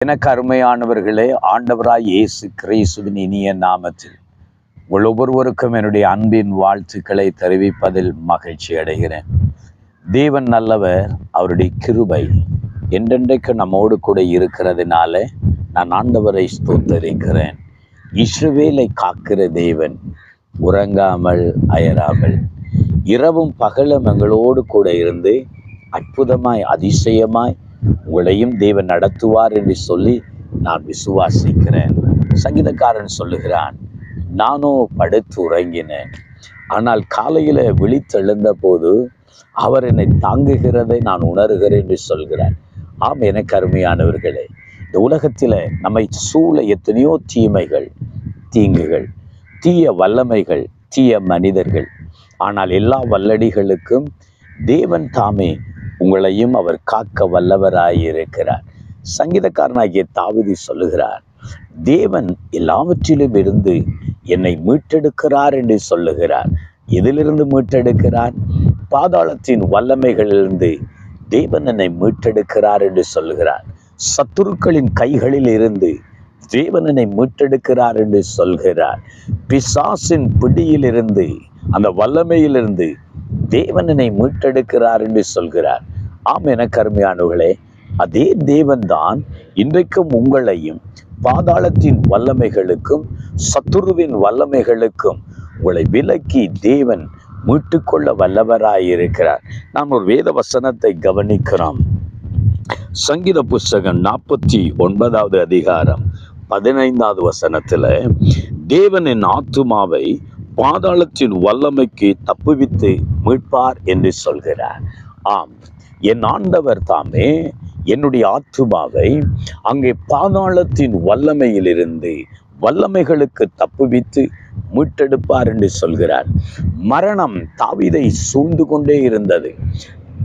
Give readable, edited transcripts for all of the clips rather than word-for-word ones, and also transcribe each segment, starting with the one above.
எனக்கு அருமையானவர்களே, ஆண்டவராய் இயேசு கிறிஸ்துவின் இனிய நாமத்தில் உங்கள் ஒவ்வொருவருக்கும் என்னுடைய அன்பின் வாழ்த்துக்களை தெரிவிப்பதில் மகிழ்ச்சி அடைகிறேன். தேவன் நல்லவர், அவருடைய கிருபை என்றென்றைக்கு நம்மோடு கூட இருக்கிறதுனால நான் ஆண்டவரை ஸ்தோத்தரிக்கிறேன். இஸ்ரவேலை காக்கிற தேவன் உறங்காமல் அயராமல் இரவும் பகலும் எங்களோடு கூட இருந்து அற்புதமாய் அதிசயமாய் உங்களையும் தேவன் நடத்துவார் என்று சொல்லி நான் விசுவாசிக்கிறேன். சங்கீதக்காரன் சொல்லுகிறான், நானோ படுத்து உறங்கினேன், ஆனால் காலையில் விழித்தெழுந்த போது அவர் என்னை தாங்குகிறதை நான் உணர்கிறேன் என்று சொல்கிறார். ஆம், எனக்கு அருமையானவர்களே, இந்த உலகத்தில் நம்மை சூழ எத்தனையோ தீமைகள், தீங்குகள், தீய வல்லமைகள், தீய மனிதர்கள். ஆனால் எல்லா வல்லடிகளுக்கும் தேவன் தாமே உங்களையும் அவர் காக்க வல்லவராயிருக்கிறார். சங்கீதக்காரனாகிய தாவீது சொல்லுகிறார், தேவன் எல்லாவற்றிலும் இருந்து என்னை மீட்டெடுக்கிறார் என்று சொல்லுகிறார். எதிலிருந்து மீட்டெடுக்கிறார்? பாதாளத்தின் வல்லமைகளிலிருந்து தேவன் என்னை மீட்டெடுக்கிறார் என்று சொல்லுகிறார். சத்துருக்களின் கைகளில் இருந்து தேவன் என்னை மீட்டெடுக்கிறார் என்று சொல்கிறார். பிசாசின் பிடியிலிருந்து, அந்த வல்லமையிலிருந்து தேவன் என்னை மீட்டெடுக்கிறார் என்று சொல்கிறார். ஆம், எனக்கு அருமையானவர்களே, அதே தேவன் தான் இன்றைக்கும் உங்களையும் பாதாளத்தின் வல்லமைகளுக்கும் சத்துருவின் வல்லமைகளுக்கும் உங்களை விலக்கி தேவன் மீட்டுக்கொள்ள வல்லவராயிருக்கிறார். நாம் ஒரு வேத வசனத்தை கவனிக்கிறோம். சங்கீத புஸ்தகம் 49வது அதிகாரம் 15வது வசனத்தில், தேவன் என் ஆத்துமாவை பாதாளத்தின் வல்லமைக்கு தப்புவித்து மீட்பார் என்று சொல்கிறார். ஆம், என் ஆண்டவர் தாமே என்னுடைய ஆத்துமாவை அங்கே பாதாளத்தின் வல்லமையிலிருந்து வல்லமைகளுக்கு தப்புவித்து மீட்டெடுப்பார் என்று சொல்கிறார். மரணம் தாவீதை சூழ்ந்து கொண்டே இருந்தது.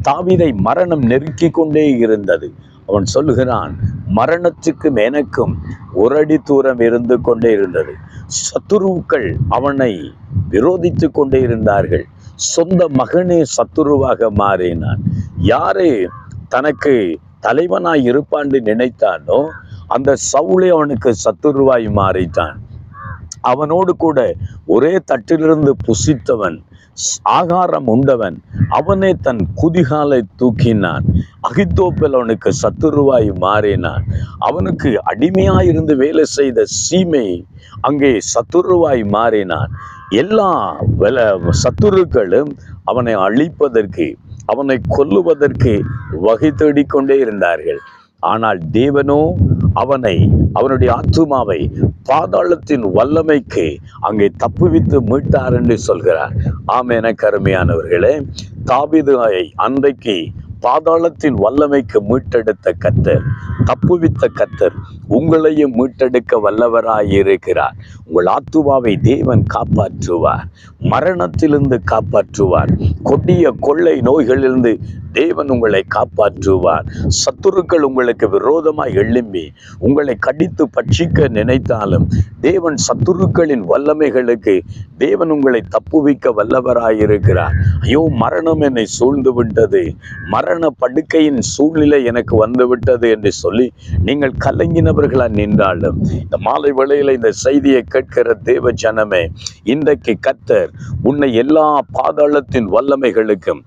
தாவீதை மரணம் நெருக்கி கொண்டே இருந்தது. அவன் சொல்லுகிறான், மரணத்துக்கும் எனக்கும் ஒரு அடி தூரம் இருந்து கொண்டே இருந்தது. சத்துருக்கள் அவனை விரோதித்து கொண்டே இருந்தார்கள். சொந்த மகனே சத்துருவாக மாறினான். யாரே தனக்கு தலைவனாய் இருப்பான்னு நினைத்தானோ அந்த சவுலே அவனுக்கு சத்துருவாய் மாறிட்டான். அவனோடு கூட ஒரே தட்டிலிருந்து புசித்தவன், ஆகாரம் உண்டவன், அவனே தன் குதிகாலை தூக்கினான். அகித்தோப்பேல் அவனுக்கு சத்துருவாய் மாறினான். அவனுக்கு அடிமையாயிருந்து வேலை செய்த சீமை அங்கே சத்துருவாய் மாறினான். எல்லா சத்துருக்களும் அவனை அழிப்பதற்கு, அவனை கொல்லுவதற்கு வகை தேடிக்கொண்டே இருந்தார்கள். ஆனால் தேவனோ அவனுடைய ஆத்துமாவை பாதாளத்தின் வல்லமைக்கு அங்கே தப்புவித்து மீட்டார் என்று சொல்கிறார். ஆம், எனக்கு அருமையானவர்களே, தாவீதை அன்றைக்கு பாதாளத்தின் வல்லமைக்கு மீட்டெடுத்த கர்த்தர், தப்புவித்த கர்த்தர் உங்களையும் மீட்டெடுக்க வல்லவராயிருக்கிறார். உங்கள் ஆத்துமாவை தேவன் காப்பாற்றுவார், மரணத்திலிருந்து காப்பாற்றுவார், கொடிய கொள்ளை நோய்களிலிருந்து தேவன் உங்களை காப்பாற்றுவார். சத்துருக்கள் உங்களுக்கு விரோதமாய் எழும்பி உங்களை கடித்து பட்சிக்க நினைத்தாலும் தேவன் சத்துருக்களின் வல்லமைகளுக்கு தேவன் உங்களை தப்புவிக்க வல்லவராயிருக்கிறார். ஐயோ, மரணம் என்னை சூழ்ந்து விட்டது, மரண படுக்கையின் சூழ்நிலை எனக்கு வந்து விட்டது என்று சொல்லி நீங்கள் கலங்கினவர்களா நின்றாலும் இந்த மாலை வேளையில் இந்த செய்தியை கேட்கிற தேவ ஜனமே, இன்றைக்கு கர்த்தர் உன்னை எல்லா பாதாளத்தின் வல்லமைகளுக்கும்,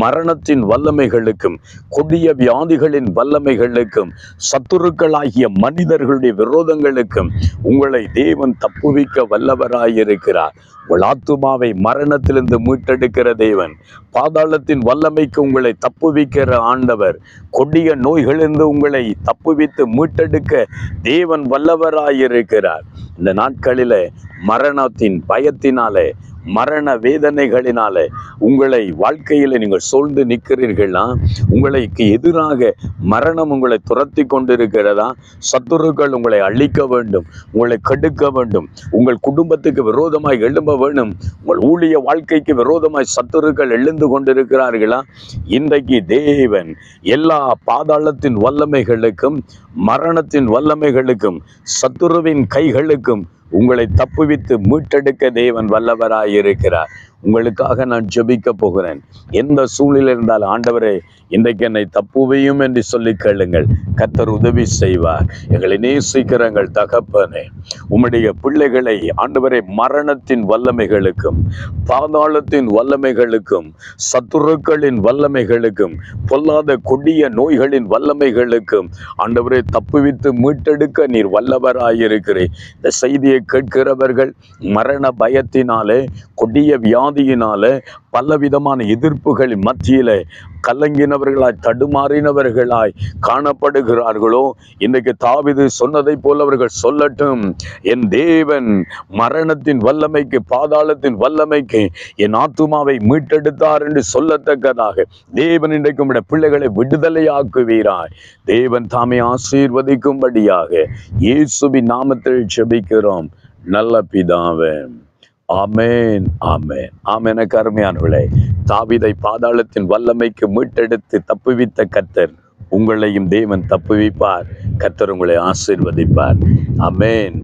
மரணத்தின் வல்லமைகளுக்கும், கொடிய வியாதிகளின் வல்லமைகளுக்கும், சத்துருக்களாகிய மனிதர்களுடைய விரோதங்களுக்கும் உங்களை தேவன் தப்புவிக்க வல்லவராயிருக்கிறார். உங்கள் ஆத்துமாவை மரணத்திலிருந்து மீட்டெடுக்கிற தேவன், பாதாளத்தின் வல்லமைக்கு உங்களை தப்புவிக்கிற ஆண்டவர், கொடிய நோய்களிலிருந்து உங்களை தப்புவித்து மீட்டெடுக்க தேவன் வல்லவராயிருக்கிறார். இந்த நாட்களில் மரணத்தின் பயத்தினாலே, மரண வேதனைகளினாலே உங்களை வாழ்க்கையில் நீங்கள் சூழ்ந்து நிற்கிறீர்களா? உங்களுக்கு எதிராக மரணம் உங்களை துரத்தி கொண்டிருக்கிறதா? சத்துருக்கள் உங்களை அழிக்க வேண்டும், உங்களை கெடுக்க வேண்டும், உங்கள் குடும்பத்துக்கு விரோதமாய் எழும்ப வேண்டும், உங்கள் ஊழிய வாழ்க்கைக்கு விரோதமாய் சத்துருக்கள் எழுந்து கொண்டிருக்கிறார்களா? இன்றைக்கு தேவன் எல்லா பாதாளத்தின் வல்லமைகளுக்கும், மரணத்தின் வல்லமைகளுக்கும், சத்துருவின் கைகளுக்கும் உங்களை தப்புவித்து மீட்டெடுக்க தேவன் வல்லவராயிருக்கிறார். உங்களுக்காக நான் ஜெபிக்க போகிறேன். எந்த சூழ்நிலை இருந்தாலும் ஆண்டவரே இன்றைக்கு என்னை தப்புவையும் என்று சொல்லி கேளுங்கள். கர்த்தர் உதவி செய்வார். எங்களை நேசிக்கிற எங்கள் தகப்பனே, உம்முடைய பிள்ளைகளை ஆண்டவரே மரணத்தின் வல்லமைகளுக்கும் பாதாளத்தின் வல்லமைகளுக்கும் சத்துருக்களின் வல்லமைகளுக்கும் பொல்லாத கொடிய நோய்களின் வல்லமைகளுக்கும் ஆண்டவரே தப்புவித்து மீட்டெடுக்க நீர் வல்லவராயிருக்கிறேன். இந்த செய்தியை கேட்கிறவர்கள் மரண பயத்தினாலே கொடிய வியாதியினாலே பலவிதமான எதிர்ப்புகளின் மத்தியிலே கலங்கினவர்களாய் தடுமாறினவர்களாய் காணப்படுகிறார்களோ, இன்றைக்கு தாவீது சொன்னதை போல அவர்கள் சொல்லட்டும். என் தேவன் மரணத்தின் வல்லமைக்கு பாதாளத்தின் வல்லமைக்கு என் ஆத்துமாவை மீட்டெடுத்தார் என்று சொல்லத்தக்கதாக தேவன் இன்றைக்கு உம்முடைய பிள்ளைகளை விடுதலையாக்குவீராய். தேவன் தாமே ஆசீர்வதிக்கும்படியாக இயேசுவின் நாமத்தில் ஜெபிக்கிறோம் நல்ல பிதாவே. ஆமென், ஆமென், ஆமென். அருமையானவர்களே, தாவீதை பாதாளத்தின் வல்லமைக்கு மீட்டெடுத்து தப்புவித்த கர்த்தர் உங்களையும் தேவன் தப்புவிப்பார். கர்த்தர் உங்களை ஆசீர்வதிப்பார். ஆமென்.